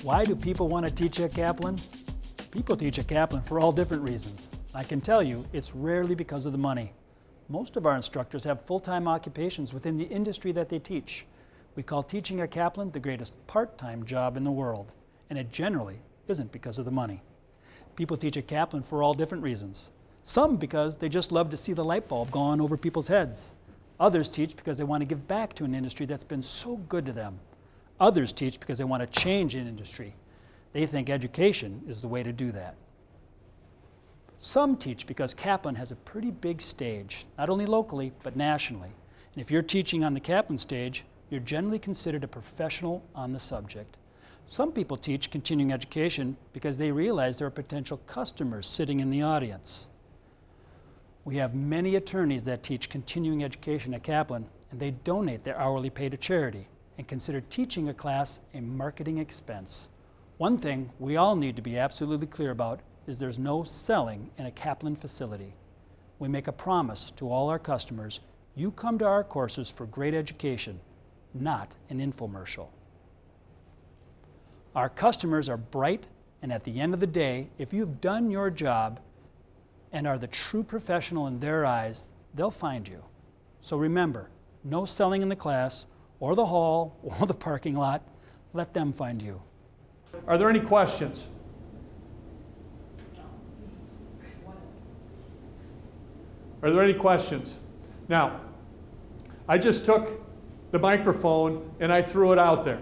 Why do people want to teach at Kaplan? People teach at Kaplan for all different reasons. I can tell you, it's rarely because of the money. Most of our instructors have full-time occupations within the industry that they teach. We call teaching at Kaplan the greatest part-time job in the world, and it generally isn't because of the money. People teach at Kaplan for all different reasons. Some because they just love to see the light bulb go on over people's heads. Others teach because they want to give back to an industry that's been so good to them. Others teach because they want to change an industry. They think education is the way to do that. Some teach because Kaplan has a pretty big stage, not only locally, but nationally. And if you're teaching on the Kaplan stage, you're generally considered a professional on the subject. Some people teach continuing education because they realize there are potential customers sitting in the audience. We have many attorneys that teach continuing education at Kaplan, and they donate their hourly pay to charity and consider teaching a class a marketing expense. One thing we all need to be absolutely clear about is there's no selling in a Kaplan facility. We make a promise to all our customers, you come to our courses for great education, not an infomercial. Our customers are bright, and at the end of the day, if you've done your job and are the true professional in their eyes, they'll find you. So remember, no selling in the class, or the hall, or the parking lot. Let them find you. Are there any questions? Are there any questions? Now, I just took the microphone and I threw it out there.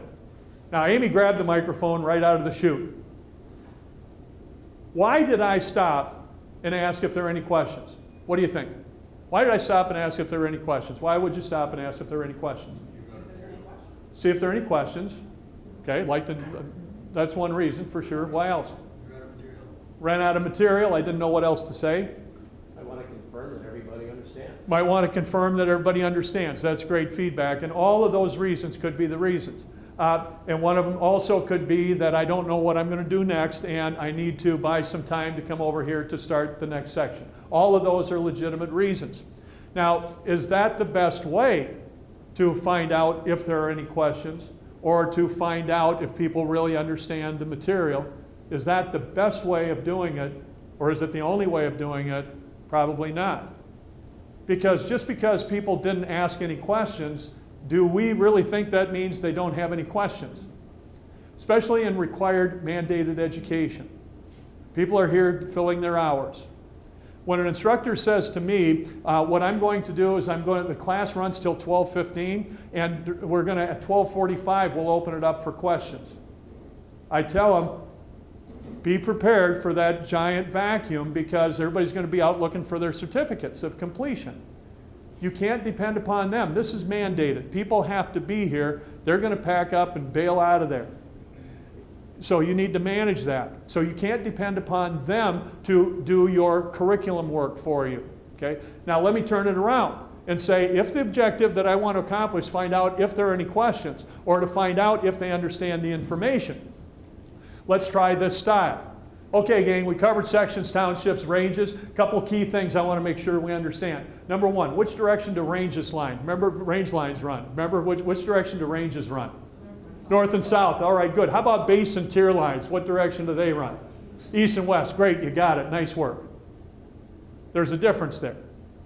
Now, Amy grabbed the microphone right out of the chute. Why did I stop and ask if there are any questions? What do you think? Why did I stop and ask if there are any questions? Why would you stop and ask if there are any questions? See if there are any questions. Okay, that's one reason for sure. Why else? Ran out of material. I didn't know what else to say. I want to confirm that everybody understands. Might want to confirm that everybody understands. That's great feedback. And all of those reasons could be the reasons. And one of them also could be that I don't know what I'm going to do next and I need to buy some time to come over here to start the next section. All of those are legitimate reasons. Now, is that the best way to find out if there are any questions or to find out if people really understand the material? Is that the best way of doing it, or is it the only way of doing it? Probably not. Because just because people didn't ask any questions, do we really think that means they don't have any questions? Especially in required mandated education. People are here filling their hours. When an instructor says to me, what I'm going to do is the class runs till 12:15 and we're going to, at 12:45, we'll open it up for questions. I tell them, be prepared for that giant vacuum because everybody's going to be out looking for their certificates of completion. You can't depend upon them. This is mandated. People have to be here. They're going to pack up and bail out of there. So you need to manage that. So you can't depend upon them to do your curriculum work for you. Okay? Now let me turn it around and say, if the objective that I want to accomplish is find out if there are any questions or to find out if they understand the information, let's try this style. Okay, gang, we covered sections, townships, ranges. A couple of key things I want to make sure we understand. Number one, which direction do ranges line? Remember, range lines run. Remember, which direction do ranges run? North and south. All right, good. How about base and tier lines? What direction do they run? East and west. Great, you got it. Nice work. There's a difference there.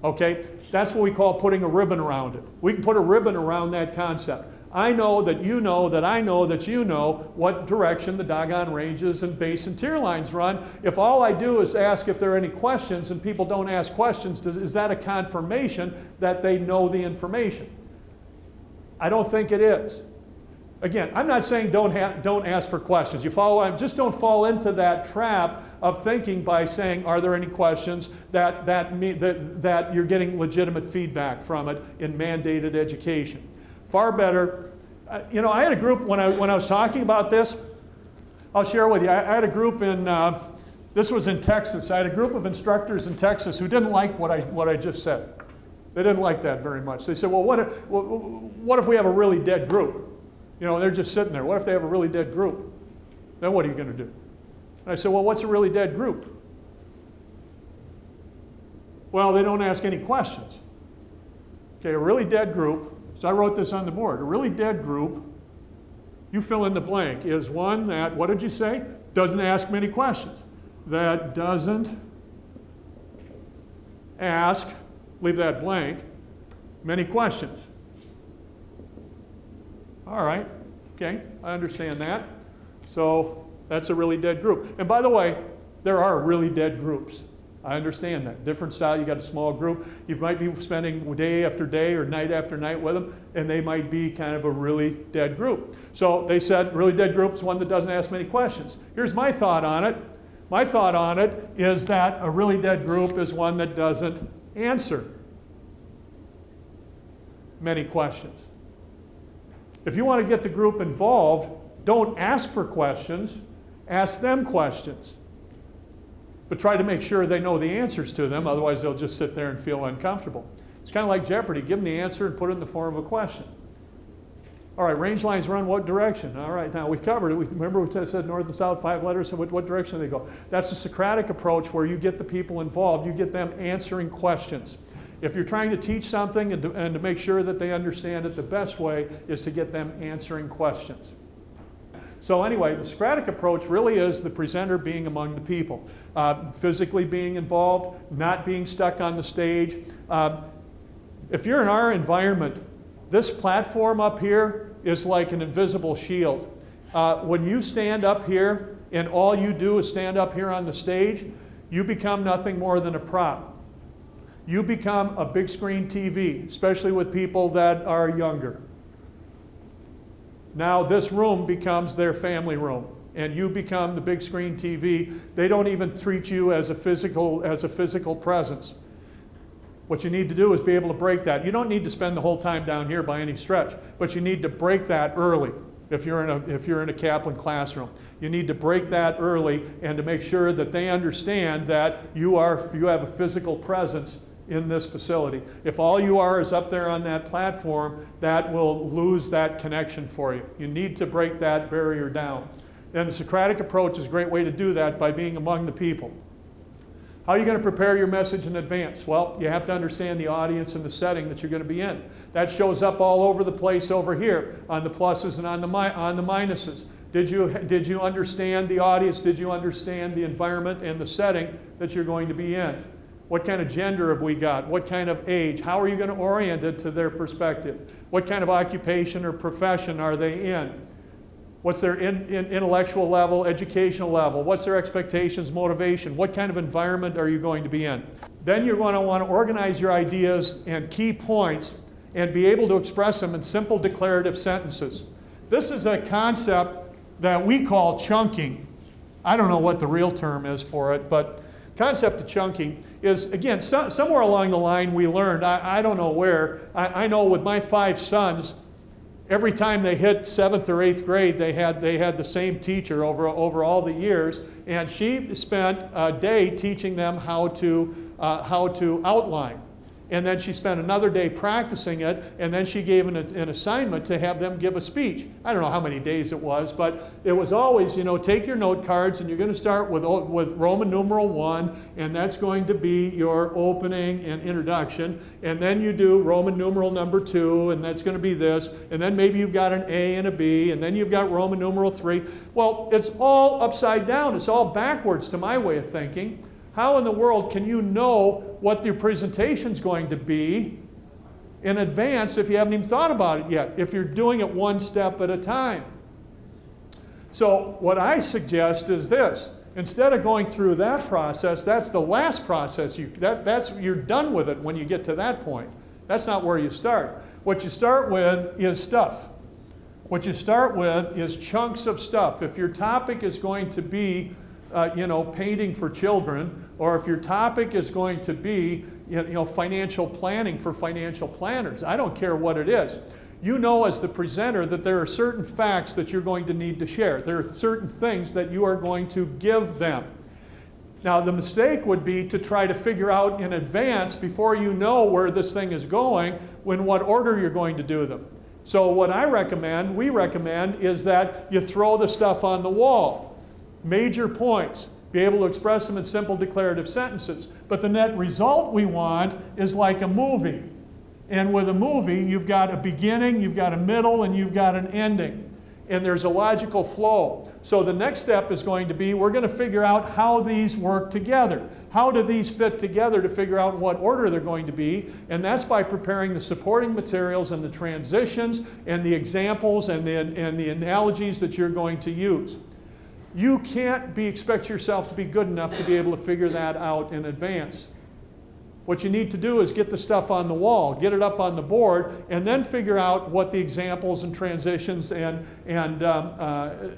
Okay? That's what we call putting a ribbon around it. We can put a ribbon around that concept. I know that you know that I know that you know what direction the doggone ranges and base and tier lines run. If all I do is ask if there are any questions and people don't ask questions, is that a confirmation that they know the information? I don't think it is. Again, I'm not saying don't ask for questions. You follow? Just don't fall into that trap of thinking by saying, "Are there any questions?" that you're getting legitimate feedback from it in mandated education. Far better. I had a group when I was talking about this. I'll share with you. I had a group in. This was in Texas. I had a group of instructors in Texas who didn't like what I just said. They didn't like that very much. They said, "Well, what if we have a really dead group? They're just sitting there. What if they have a really dead group? Then what are you going to do?" And I said, "Well, what's a really dead group?" "Well, they don't ask any questions." Okay, a really dead group. So I wrote this on the board. A really dead group You fill in the blank is one that, what did you say? Doesn't ask many questions. That doesn't ask, leave that blank, many questions. All right, okay, I understand that. So that's a really dead group. And by the way, there are really dead groups. I understand that. Different style, you got a small group. You might be spending day after day or night after night with them, and they might be kind of a really dead group. So they said really dead group is one that doesn't ask many questions. Here's my thought on it. My thought on it is that a really dead group is one that doesn't answer many questions. If you want to get the group involved, don't ask for questions, ask them questions. But try to make sure they know the answers to them, otherwise they'll just sit there and feel uncomfortable. It's kind of like Jeopardy. Give them the answer and put it in the form of a question. All right, range lines run what direction? All right, now we covered it. Remember we said north and south, 5 letters, so what direction do they go? That's the Socratic approach where you get the people involved, you get them answering questions. If you're trying to teach something and to make sure that they understand it, the best way is to get them answering questions. So anyway, the Socratic approach really is the presenter being among the people, physically being involved, not being stuck on the stage. If you're in our environment, this platform up here is like an invisible shield. When you stand up here and all you do is stand up here on the stage, you become nothing more than a prop. You become a big screen TV, especially with people that are younger. Now this room becomes their family room, and you become the big screen TV. They don't even treat you as a physical presence. What you need to do is be able to break that. You don't need to spend the whole time down here by any stretch, but you need to break that early if you're in a Kaplan classroom. You need to break that early and to make sure that they understand that you have a physical presence in this facility. If all you are is up there on that platform, that will lose that connection for you. You need to break that barrier down. And the Socratic approach is a great way to do that by being among the people. How are you going to prepare your message in advance? Well, you have to understand the audience and the setting that you're going to be in. That shows up all over the place over here on the pluses and on the minuses. Did you understand the audience? Did you understand the environment and the setting that you're going to be in? What kind of gender have we got? What kind of age? How are you going to orient it to their perspective? What kind of occupation or profession are they in? What's their intellectual level, educational level? What's their expectations, motivation? What kind of environment are you going to be in? Then you're going to want to organize your ideas and key points and be able to express them in simple declarative sentences. This is a concept that we call chunking. I don't know what the real term is for it, but concept of chunking is, again, somewhere along the line we learned, I don't know where, I know with my 5 sons, every time they hit 7th or 8th grade, they had the same teacher over all the years, and she spent a day teaching them how to outline. And then she spent another day practicing it, and then she gave an assignment to have them give a speech. I don't know how many days it was, but it was always, take your note cards, and you're going to start with Roman numeral 1, and that's going to be your opening and introduction. And then you do Roman numeral number 2, and that's going to be this. And then maybe you've got an A and a B, and then you've got Roman numeral 3. Well, it's all upside down. It's all backwards to my way of thinking. How in the world can you know what your presentation's going to be in advance if you haven't even thought about it yet, if you're doing it one step at a time? So what I suggest is this. Instead of going through that process, that's the last process. You're done with it when you get to that point. That's not where you start. What you start with is stuff. What you start with is chunks of stuff. If your topic is going to be painting for children, or if your topic is going to be, financial planning for financial planners, I don't care what it is. You know as the presenter that there are certain facts that you're going to need to share. There are certain things that you are going to give them. Now the mistake would be to try to figure out in advance, before you know where this thing is going, in what order you're going to do them. So what we recommend is that you throw the stuff on the wall. Major points, be able to express them in simple declarative sentences. But the net result we want is like a movie. And with a movie, you've got a beginning, you've got a middle, and you've got an ending. and there's a logical flow. So the next step is going to be, we're going to figure out how these work together. How do these fit together to figure out in what order they're going to be? And that's by preparing the supporting materials and the transitions and the examples and the analogies that you're going to use. You can't expect yourself to be good enough to be able to figure that out in advance. What you need to do is get the stuff on the wall, get it up on the board, and then figure out what the examples and transitions and the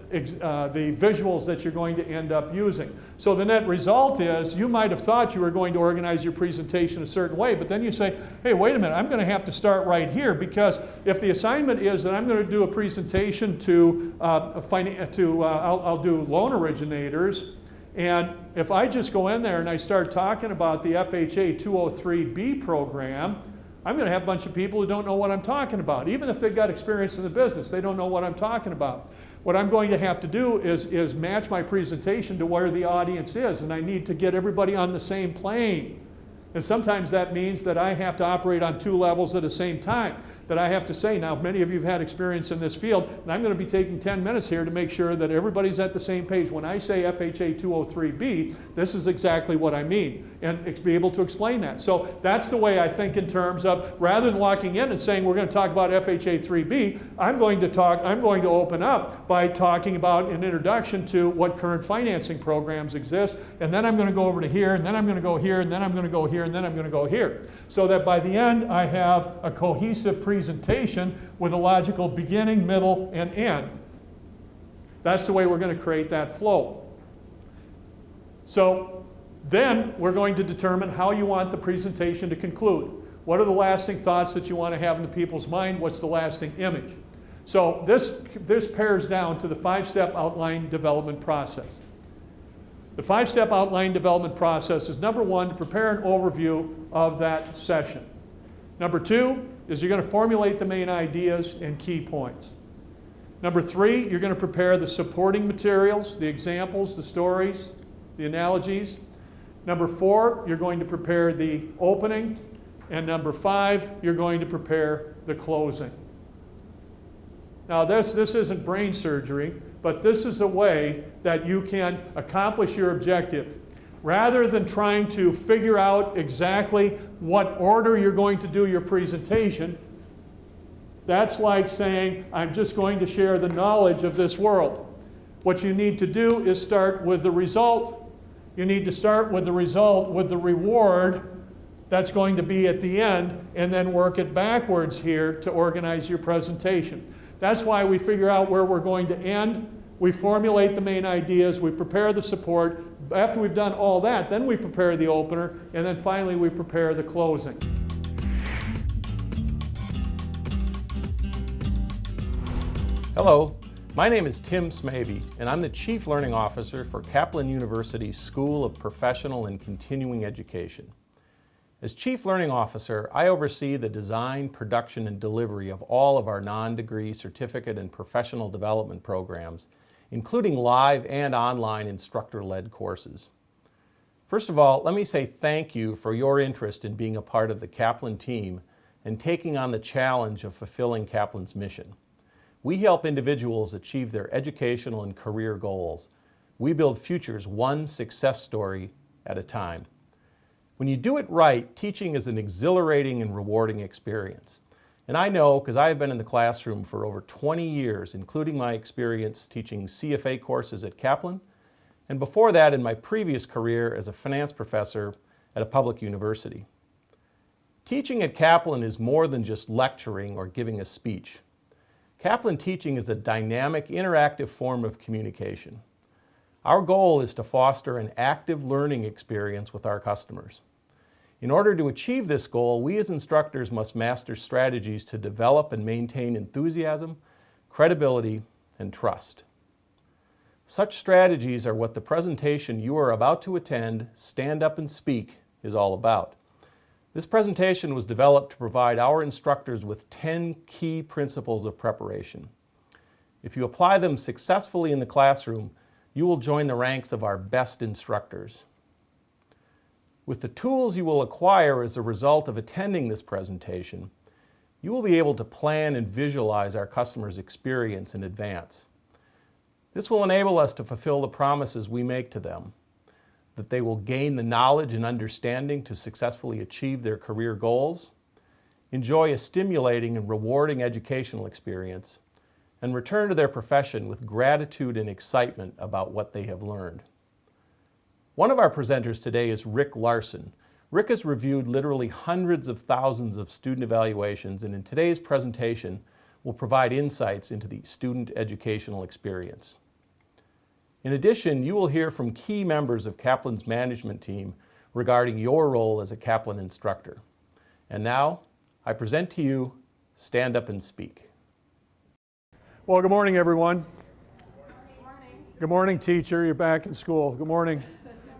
visuals that you're going to end up using. So the net result is, you might have thought you were going to organize your presentation a certain way, but then you say, hey, wait a minute, I'm going to have to start right here, because if the assignment is that I'm going to do a presentation to, I'll do loan originators, and if I just go in there and I start talking about the FHA 203B program, I'm going to have a bunch of people who don't know what I'm talking about. Even if they've got experience in the business, they don't know what I'm talking about. What I'm going to have to do is match my presentation to where the audience is, and I need to get everybody on the same plane. And sometimes that means that I have to operate on two levels at the same time. That I have to say, now many of you have had experience in this field, and I'm going to be taking 10 minutes here to make sure that everybody's at the same page. When I say FHA 203B, this is exactly what I mean, and be able to explain that. So that's the way I think in terms of, rather than walking in and saying we're going to talk about FHA 3B, I'm going to open up by talking about an introduction to what current financing programs exist, and then I'm going to go over to here, and then I'm going to go here, and then I'm going to go here, and then I'm going to go here. So that by the end I have a cohesive presentation with a logical beginning, middle, and end. That's the way we're going to create that flow. So then we're going to determine how you want the presentation to conclude. What are the lasting thoughts that you want to have in the people's mind? What's the lasting image? So this pairs down to the 5-step outline development process. The 5-step outline development process is, number 1, to prepare an overview of that session. Number 2 is you're going to formulate the main ideas and key points. Number 3, you're going to prepare the supporting materials, the examples, the stories, the analogies. Number 4, you're going to prepare the opening. And number 5, you're going to prepare the closing. Now this isn't brain surgery, but this is a way that you can accomplish your objective. Rather than trying to figure out exactly what order you're going to do your presentation, that's like saying, I'm just going to share the knowledge of this world. What you need to do is start with the result. You need to start with the result, with the reward that's going to be at the end, and then work it backwards here to organize your presentation. That's why we figure out where we're going to end. We formulate the main ideas, we prepare the support. After we've done all that, then we prepare the opener, and then finally we prepare the closing. Hello, my name is Tim Smaby, and I'm the Chief Learning Officer for Kaplan University's School of Professional and Continuing Education. As Chief Learning Officer, I oversee the design, production, and delivery of all of our non-degree certificate and professional development programs, including live and online instructor-led courses. First of all, let me say thank you for your interest in being a part of the Kaplan team and taking on the challenge of fulfilling Kaplan's mission. We help individuals achieve their educational and career goals. We build futures one success story at a time. When you do it right, teaching is an exhilarating and rewarding experience. And I know because I have been in the classroom for over 20 years, including my experience teaching CFA courses at Kaplan, and before that in my previous career as a finance professor at a public university. Teaching at Kaplan is more than just lecturing or giving a speech. Kaplan teaching is a dynamic, interactive form of communication. Our goal is to foster an active learning experience with our customers. In order to achieve this goal, we as instructors must master strategies to develop and maintain enthusiasm, credibility, and trust. Such strategies are what the presentation you are about to attend, Stand Up and Speak, is all about. This presentation was developed to provide our instructors with 10 key principles of preparation. If you apply them successfully in the classroom, you will join the ranks of our best instructors. With the tools you will acquire as a result of attending this presentation, you will be able to plan and visualize our customers' experience in advance. This will enable us to fulfill the promises we make to them, that they will gain the knowledge and understanding to successfully achieve their career goals, enjoy a stimulating and rewarding educational experience, and return to their profession with gratitude and excitement about what they have learned. One of our presenters today is Rick Larson. Rick has reviewed literally hundreds of thousands of student evaluations, and in today's presentation will provide insights into the student educational experience. In addition, you will hear from key members of Kaplan's management team regarding your role as a Kaplan instructor. And now, I present to you Stand Up and Speak. Well, good morning, everyone. Good morning. Good morning, teacher. You're back in school. Good morning.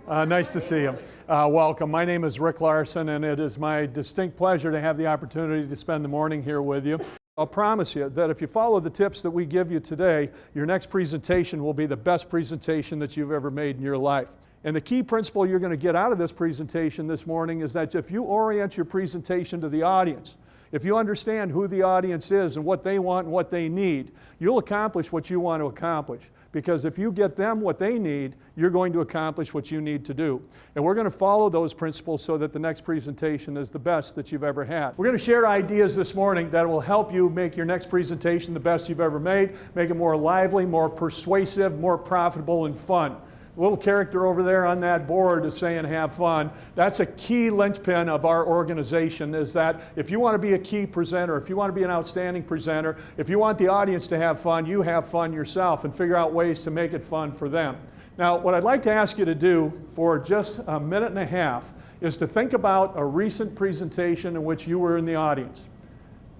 Nice to see you. Welcome. My name is Rick Larson, and it is my distinct pleasure to have the opportunity to spend the morning here with you. I'll promise you that if you follow the tips that we give you today, your next presentation will be the best presentation that you've ever made in your life. And the key principle you're going to get out of this presentation this morning is that if you orient your presentation to the audience, if you understand who the audience is and what they want and what they need, you'll accomplish what you want to accomplish. Because if you get them what they need, you're going to accomplish what you need to do. And we're going to follow those principles so that the next presentation is the best that you've ever had. We're going to share ideas this morning that will help you make your next presentation the best you've ever made, make it more lively, more persuasive, more profitable, and fun. The little character over there on that board is saying have fun. That's a key linchpin of our organization, is that if you want to be a key presenter, if you want to be an outstanding presenter, if you want the audience to have fun, you have fun yourself and figure out ways to make it fun for them. Now, what I'd like to ask you to do for just a minute and a half is to think about a recent presentation in which you were in the audience.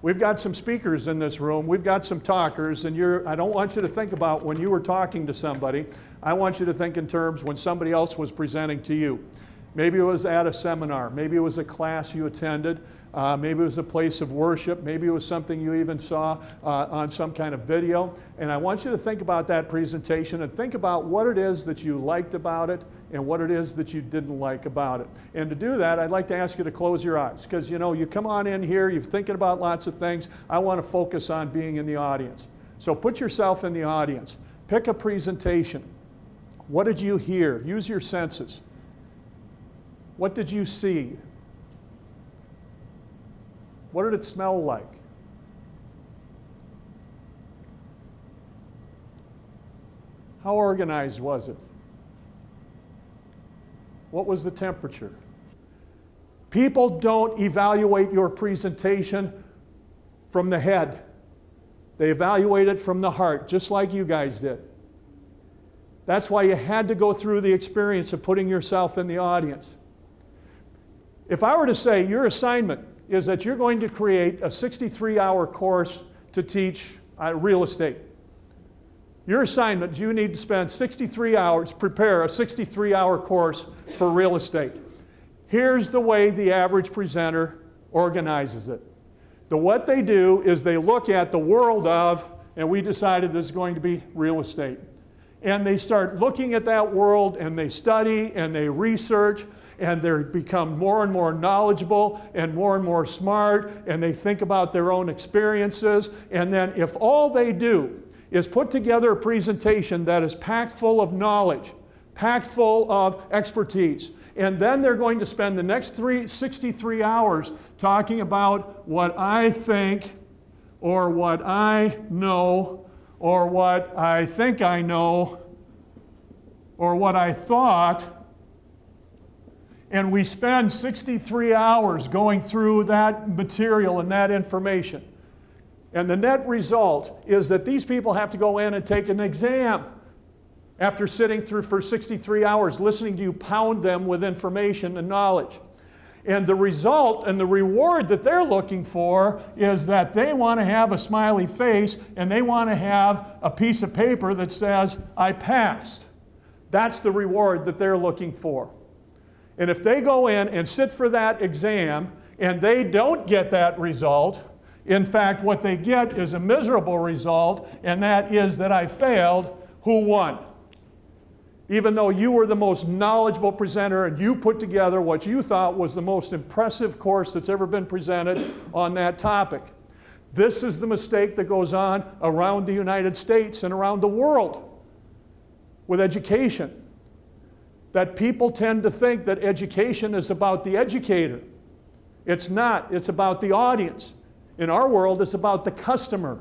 We've got some speakers in this room, we've got some talkers, and I don't want you to think about when you were talking to somebody. I want you to think in terms when somebody else was presenting to you. Maybe it was at a seminar, maybe it was a class you attended, maybe it was a place of worship, maybe it was something you even saw on some kind of video. And I want you to think about that presentation and think about what it is that you liked about it and what it is that you didn't like about it. And to do that, I'd like to ask you to close your eyes, because you come on in here, you're thinking about lots of things. I want to focus on being in the audience. So put yourself in the audience. Pick a presentation. What did you hear? Use your senses. What did you see? What did it smell like? How organized was it? What was the temperature? People don't evaluate your presentation from the head. They evaluate it from the heart, just like you guys did. That's why you had to go through the experience of putting yourself in the audience. If I were to say your assignment is that you're going to create a 63-hour course to teach real estate. Your assignment, you need to spend 63 hours, prepare a 63-hour course for real estate. Here's the way the average presenter organizes it. What they do is they look at the world of, and we decided this is going to be real estate. And they start looking at that world and they study and they research and they become more and more knowledgeable and more smart, and they think about their own experiences. And then if all they do is put together a presentation that is packed full of knowledge, packed full of expertise, and then they're going to spend the next 63 hours talking about what I think, or what I know, or what I think I know, or what I thought, and we spend 63 hours going through that material and that information. And the net result is that these people have to go in and take an exam after sitting through for 63 hours, listening to you pound them with information and knowledge. And the result and the reward that they're looking for is that they want to have a smiley face and they want to have a piece of paper that says, I passed. That's the reward that they're looking for. And if they go in and sit for that exam and they don't get that result, in fact, what they get is a miserable result, and that is that I failed, who won? Even though you were the most knowledgeable presenter and you put together what you thought was the most impressive course that's ever been presented on that topic. This is the mistake that goes on around the United States and around the world with education. That people tend to think that education is about the educator. It's not. It's about the audience. In our world, it's about the customer.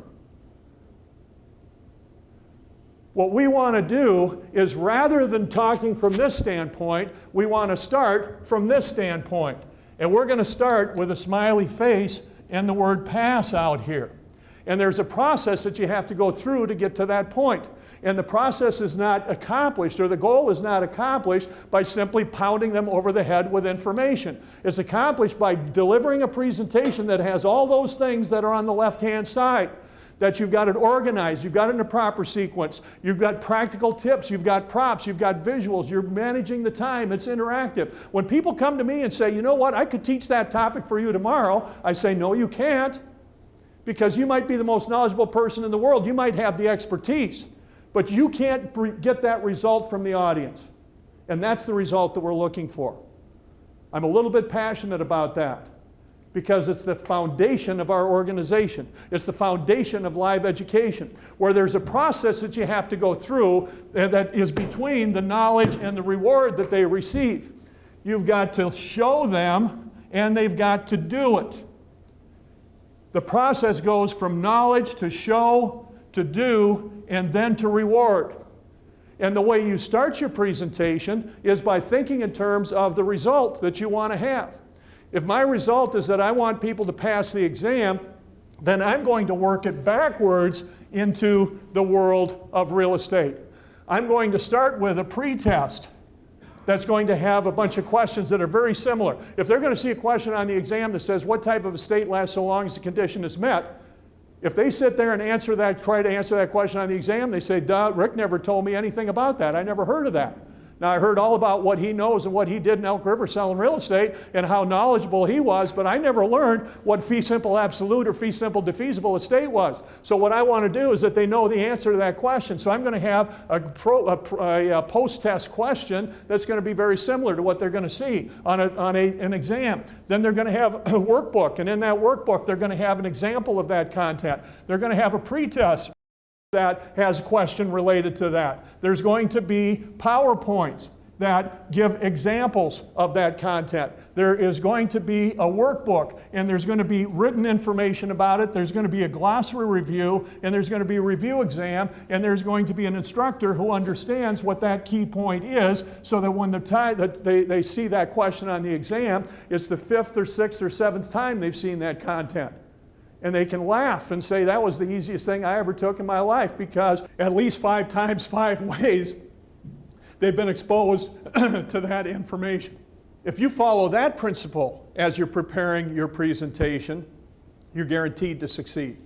What we want to do is, rather than talking from this standpoint, we want to start from this standpoint. And we're going to start with a smiley face and the word pass out here. And there's a process that you have to go through to get to that point. And the process is not accomplished, or the goal is not accomplished by simply pounding them over the head with information. It's accomplished by delivering a presentation that has all those things that are on the left-hand side. That you've got it organized, you've got it in a proper sequence, you've got practical tips, you've got props, you've got visuals, you're managing the time, it's interactive. When people come to me and say, you know what, I could teach that topic for you tomorrow, I say, no, you can't. Because you might be the most knowledgeable person in the world, you might have the expertise, but you can't get that result from the audience. And that's the result that we're looking for. I'm a little bit passionate about that, because it's the foundation of our organization. It's the foundation of live education, where there's a process that you have to go through that is between the knowledge and the reward that they receive. You've got to show them, and they've got to do it. The process goes from knowledge to show, to do, and then to reward. And the way you start your presentation is by thinking in terms of the result that you want to have. If my result is that I want people to pass the exam, then I'm going to work it backwards into the world of real estate. I'm going to start with a pretest that's going to have a bunch of questions that are very similar. If they're going to see a question on the exam that says, what type of estate lasts so long as the condition is met? If they sit there and try to answer that question on the exam, they say, duh, Rick never told me anything about that. I never heard of that. Now, I heard all about what he knows and what he did in Elk River selling real estate and how knowledgeable he was, but I never learned what fee simple absolute or fee simple defeasible estate was. So what I want to do is that they know the answer to that question. So I'm going to have a post-test question that's going to be very similar to what they're going to see on an exam. Then they're going to have a workbook, and in that workbook they're going to have an example of that content. They're going to have a pretest that has a question related to that. There's going to be PowerPoints that give examples of that content. There is going to be a workbook, and there's going to be written information about it. There's going to be a glossary review, and there's going to be a review exam, and there's going to be an instructor who understands what that key point is, so that when the time that they see that question on the exam, it's the 5th or 6th or 7th time they've seen that content. And they can laugh and say, that was the easiest thing I ever took in my life, because at least 5 times 5 ways they've been exposed to that information. If you follow that principle as you're preparing your presentation, you're guaranteed to succeed.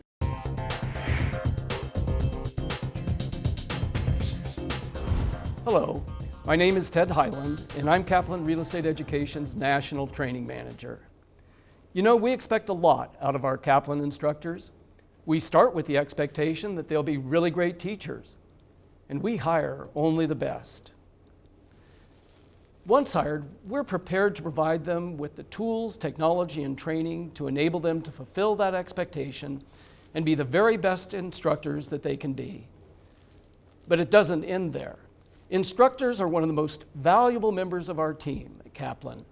Hello, my name is Ted Hyland, and I'm Kaplan Real Estate Education's National Training Manager. You know, we expect a lot out of our Kaplan instructors. We start with the expectation that they'll be really great teachers, and we hire only the best. Once hired, we're prepared to provide them with the tools, technology, and training to enable them to fulfill that expectation and be the very best instructors that they can be. But it doesn't end there. Instructors are one of the most valuable members of our team at Kaplan.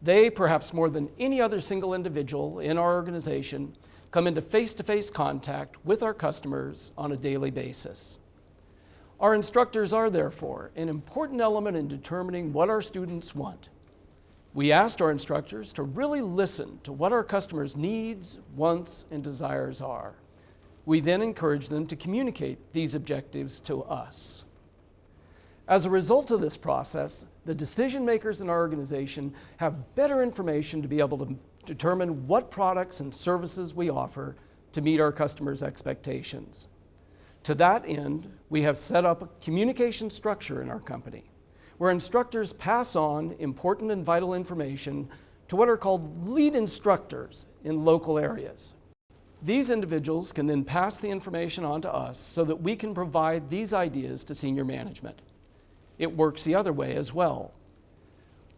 They, perhaps more than any other single individual in our organization, come into face-to-face contact with our customers on a daily basis. Our instructors are, therefore, an important element in determining what our students want. We asked our instructors to really listen to what our customers' needs, wants, and desires are. We then encourage them to communicate these objectives to us. As a result of this process, the decision makers in our organization have better information to be able to determine what products and services we offer to meet our customers' expectations. To that end, we have set up a communication structure in our company where instructors pass on important and vital information to what are called lead instructors in local areas. These individuals can then pass the information on to us so that we can provide these ideas to senior management. It works the other way as well.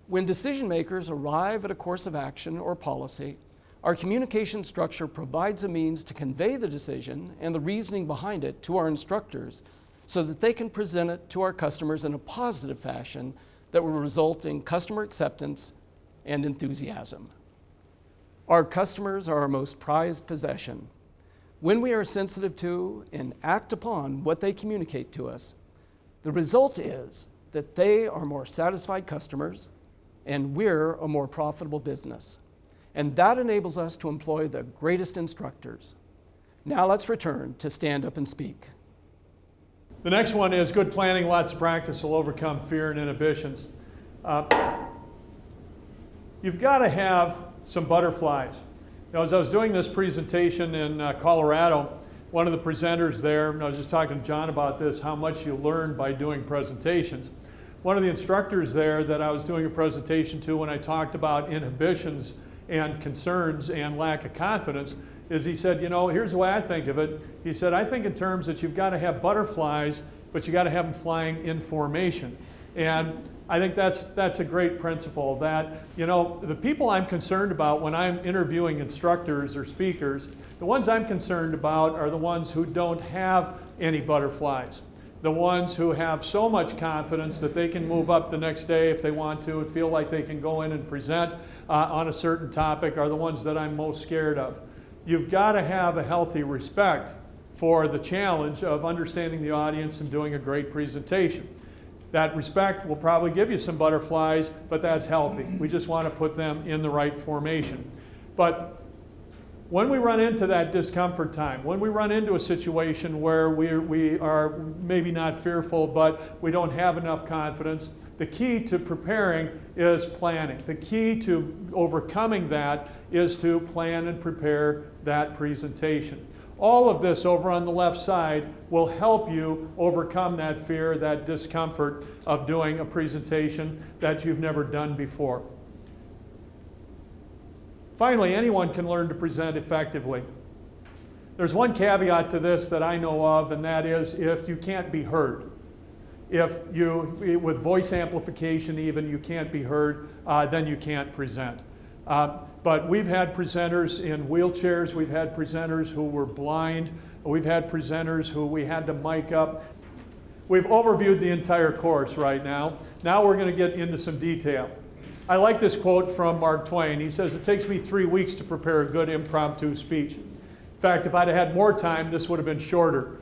When decision makers arrive at a course of action or policy, Our communication structure provides a means to convey the decision and the reasoning behind it to our instructors so that they can present it to our customers in a positive fashion that will result in customer acceptance and enthusiasm. Our customers are our most prized possession. When we are sensitive to and act upon what they communicate to us, the result is that they are more satisfied customers and we're a more profitable business. And that enables us to employ the greatest instructors. Now let's return to Stand Up and Speak. The next one is good planning, lots of practice will overcome fear and inhibitions. You've got to have some butterflies. Now, as I was doing this presentation in Colorado, one of the presenters there, and I was just talking to John about this, how much you learn by doing presentations. One of the instructors there that I was doing a presentation to when I talked about inhibitions and concerns and lack of confidence is he said, you know, here's the way I think of it. He said, I think in terms that you've got to have butterflies, but you got to have them flying in formation. And I think that's a great principle that, you know, the people I'm concerned about when I'm interviewing instructors or speakers, the ones I'm concerned about are the ones who don't have any butterflies. The ones who have so much confidence that they can move up the next day if they want to and feel like they can go in and present on a certain topic are the ones that I'm most scared of. You've got to have a healthy respect for the challenge of understanding the audience and doing a great presentation. That respect will probably give you some butterflies, but that's healthy. We just want to put them in the right formation. But when we run into that discomfort time, when we run into a situation where we are maybe not fearful, but we don't have enough confidence, the key to preparing is planning. The key to overcoming that is to plan and prepare that presentation. All of this over on the left side will help you overcome that fear, that discomfort of doing a presentation that you've never done before. Finally, anyone can learn to present effectively. There's one caveat to this that I know of, and that is if you can't be heard. If you, with voice amplification even, you can't be heard, then you can't present. But we've had presenters in wheelchairs, we've had presenters who were blind, we've had presenters who we had to mic up. We've overviewed the entire course right now. Now we're going to get into some detail. I like this quote from Mark Twain. He says, it takes me 3 weeks to prepare a good impromptu speech. In fact, if I'd had more time, this would have been shorter.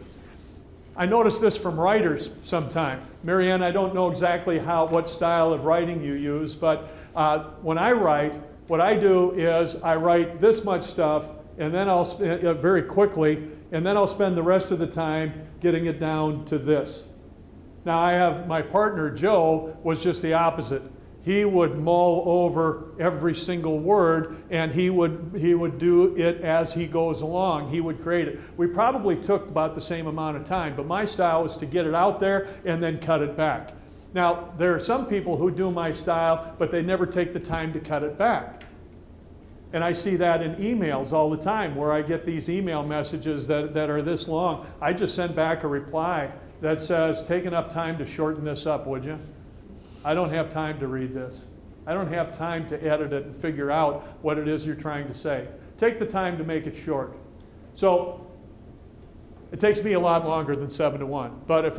I noticed this from writers sometime. Marianne, I don't know exactly what style of writing you use, but when I write, what I do is I write this much stuff and then I'll very quickly, and then I'll spend the rest of the time getting it down to this. Now I have my partner Joe was just the opposite. He would mull over every single word and he would do it as he goes along. He would create it. We probably took about the same amount of time, but my style was to get it out there and then cut it back. Now, there are some people who do my style, but they never take the time to cut it back. And I see that in emails all the time where I get these email messages that are this long. I just send back a reply that says, take enough time to shorten this up, would you? I don't have time to read this. I don't have time to edit it and figure out what it is you're trying to say. Take the time to make it short. So it takes me a lot longer than 7 to 1. But if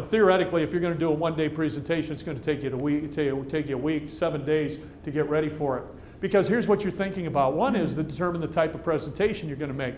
theoretically, if you're going to do a one-day presentation, it's going to take you a week, 7 days to get ready for it. Because here's what you're thinking about. One is to determine the type of presentation you're going to make.